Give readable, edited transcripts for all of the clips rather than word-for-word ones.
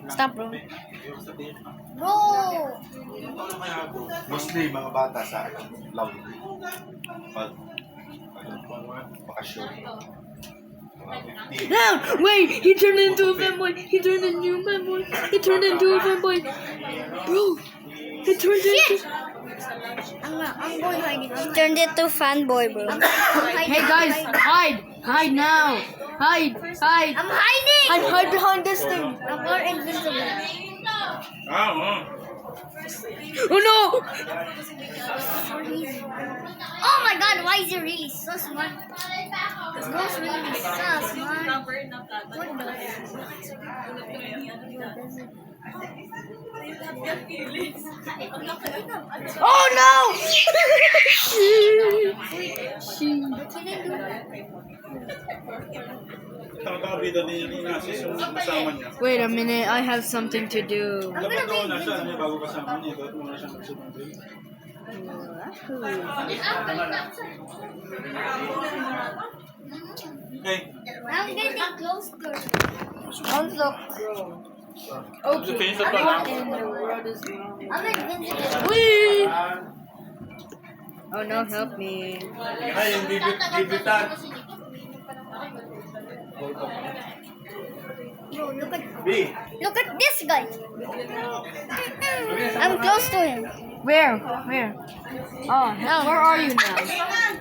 Stop, bro. Bro! Mostly mga bata sa loud. Pag bakasyon. Now, wait, he turned into a fanboy. He turned into a fanboy. He turned into a fanboy. Bro, he turned into... I'm going hiding. He turned into fanboy, bro. Hey guys, hide! Hide now! Hide! Hide! I'm hiding! Hide behind this thing! I'm more invisible. Oh no! Oh my god, why is he really so smart? This ghost really so smart. What Oh no! Nakakabida din yung inasis yung kasama niya. Wait a minute, I have something to do. Dapat doon na siya, may bago kasama niya. Dapat muna siyang nagsusunod. Okay. I'm getting close to her. Don't look. Okay. Finish the plan. I'm invincible. Whee! Oh no, help me. Ay, yung bibitan. Bro, B. look at this guy. I'm close to him. Where? Where? Oh, hell, where are you now?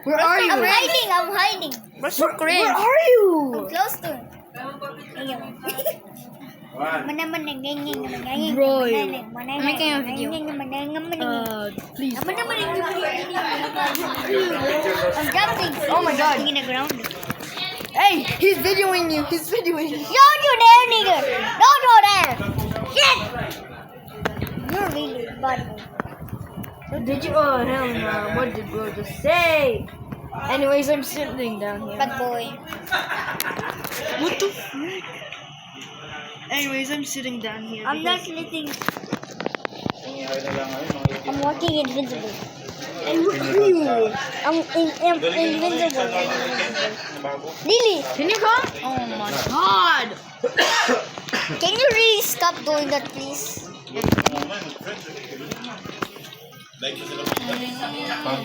Where are you? I'm hiding. Where are you? Close to him. Ayun. One. Bro, I'm making a video. Please. I'm jumping. Oh my god. In the ground. Hey, he's videoing you. He's videoing you. Don't you dare, nigga. Don't go there. Shit. You're really bad. Did you? Oh hell no! What did bro just say? Anyways, I'm sitting down here. Bad boy. What the frick? Anyways, I'm sitting down here. I'm not letting. Ay na lang ngayon, mga I'm walking invincible. And where are you? I'm invincible. bago. Really? Can you come? Oh my god! Can you really stop doing that, please? Like sa sila. Pag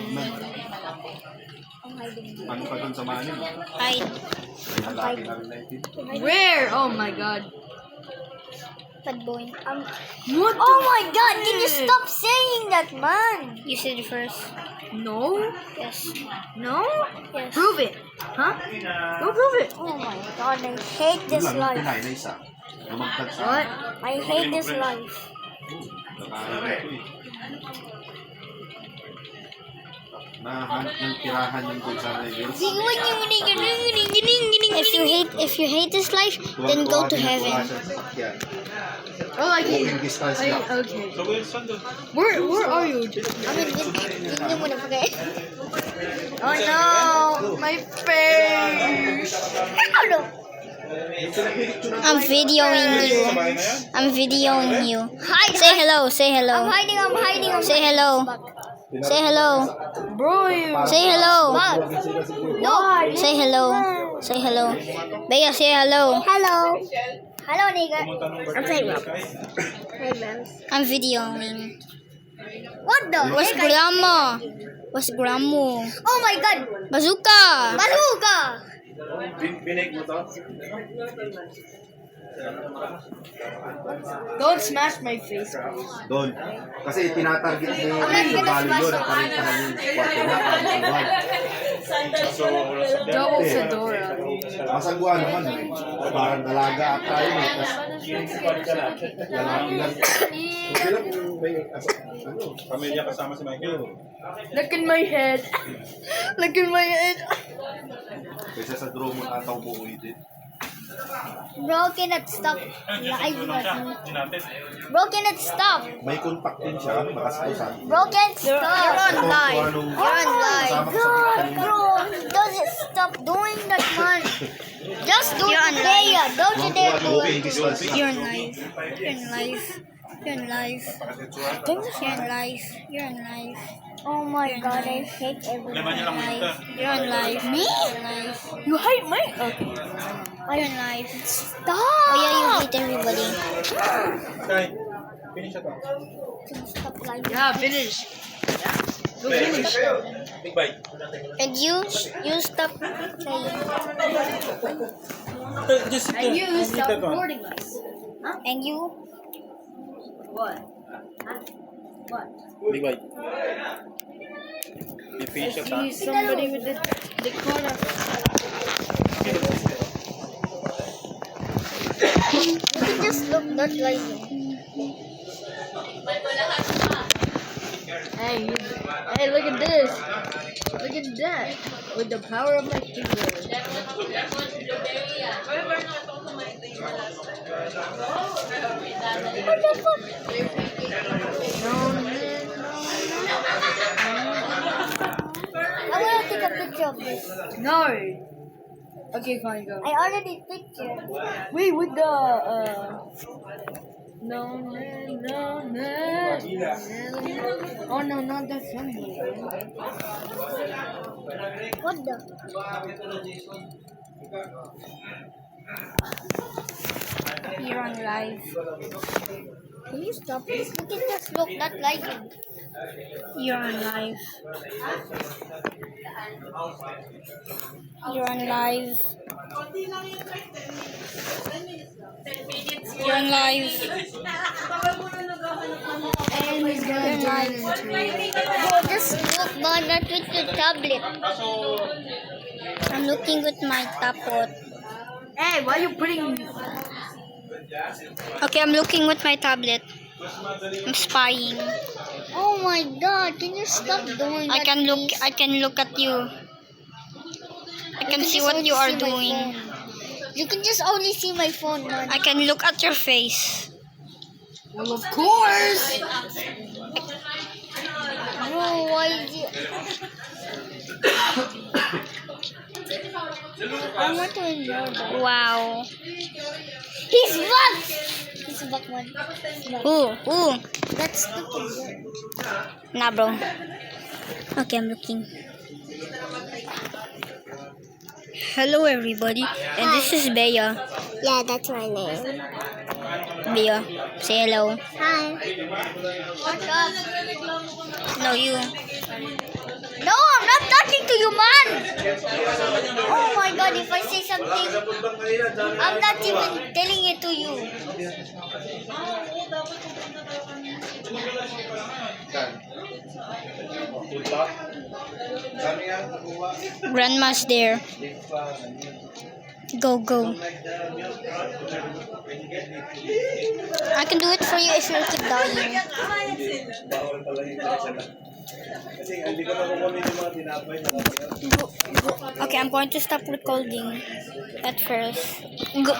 ano pa dun sa manin? Hide. Halaki na rin natin. Where? Oh my god! Bad boy. What? Oh my god, can you stop saying that, man? You said it first. No? Yes. No? Yes. Prove it, huh? Go prove it. Oh my god, I hate this life. Pinay na isa. Lumagdag sa What? I hate this life. Nahanap ng tirahan yung good sa levels. If you hate this life, then go to heaven. Oh, I Walking can. distance lang. Okay. Where are you? I'm in muna pa kayo. Oh no, my face. Ano? I'm videoing you. I'm videoing you. Hi, Say hello. Say I'm hello. hiding. Say hello. Say hello. Bro, you. Say hello. No. Say hello. Say hello. Bea, say hello. Hello. Hello, nigga. I'm saying I'm videoing. What the What's heck? grandma? What's grandma? Oh my god. Bazooka. Bazooka. Binig mo to? Don't smash my face, please. Doon. Kasi tinatarget mo yung gonna value smash doon. the- Parintahan yung kwarto na. Masagwan. Double Fedora. Masagwa naman eh. Parang dalaga at tayo eh. Lalaki lang. Okay lang kung may pamilya kasama si Michael. Look in my head. Look in my head. Kaysa sa draw mo ataw mo din. Bro cannot stop live. Bro cannot stop. May contact din siya. Makasakusan. Bro can't stop. You're on live. You're on live. God, bro, doesn't stop doing that, man. Just do it today, don't you dare do Walking it. distance lang. You're in life. You're in life. You're in life. You're in life. You're in life. Oh my god, I hate everyone. You're in life. Me? You're in life. You hate me? Okay. You're in life. Stop! Oh yeah, you hate everybody. Sky, finish ito. Stop lying. Yeah, finish. Go finish. Big bite. And you stop playing. Just sit And there. you Eat stop that one. recording us. And you What? What? Big bite. You finish it, See somebody with the corner. you can just look not lying. Hey, look at this. Look at that. With the power of my keyboard. What the fuck? I want to take a picture of this. No. Okay, fine, go. I already pictured. Wait, with the no. Oh no, not that song. What the? You're on live. Can you stop this? We can just look not lying. You're on live. You're on live. You're on live. And he's gonna join into Bro, just look, man, not with your tablet. I'm looking with my tablet. Hey, why are you putting? Okay, I'm looking with my tablet. I'm spying. Oh my god, can you stop doing I that? can look. please? I can look at you. I can see just what only you are see my doing. phone. You can just only see my phone, man. I can look at your face. Well, of course. Bro, why is it? I want to enjoy that. Wow. He's back! He's back, man. He's back. Ooh. That's stupid. Nah, bro. Okay, I'm looking. Hello, everybody. And this is Bea. Yeah, that's my name. Bea, say hello. Hi. What's up? No, you. No, I'm not talking to you, man! Oh my god, if I say something, I'm not even telling it to you. Grandma's there. Go. I can do it for you if you keep dying. Okay, I'm going to stop recording at first. Go.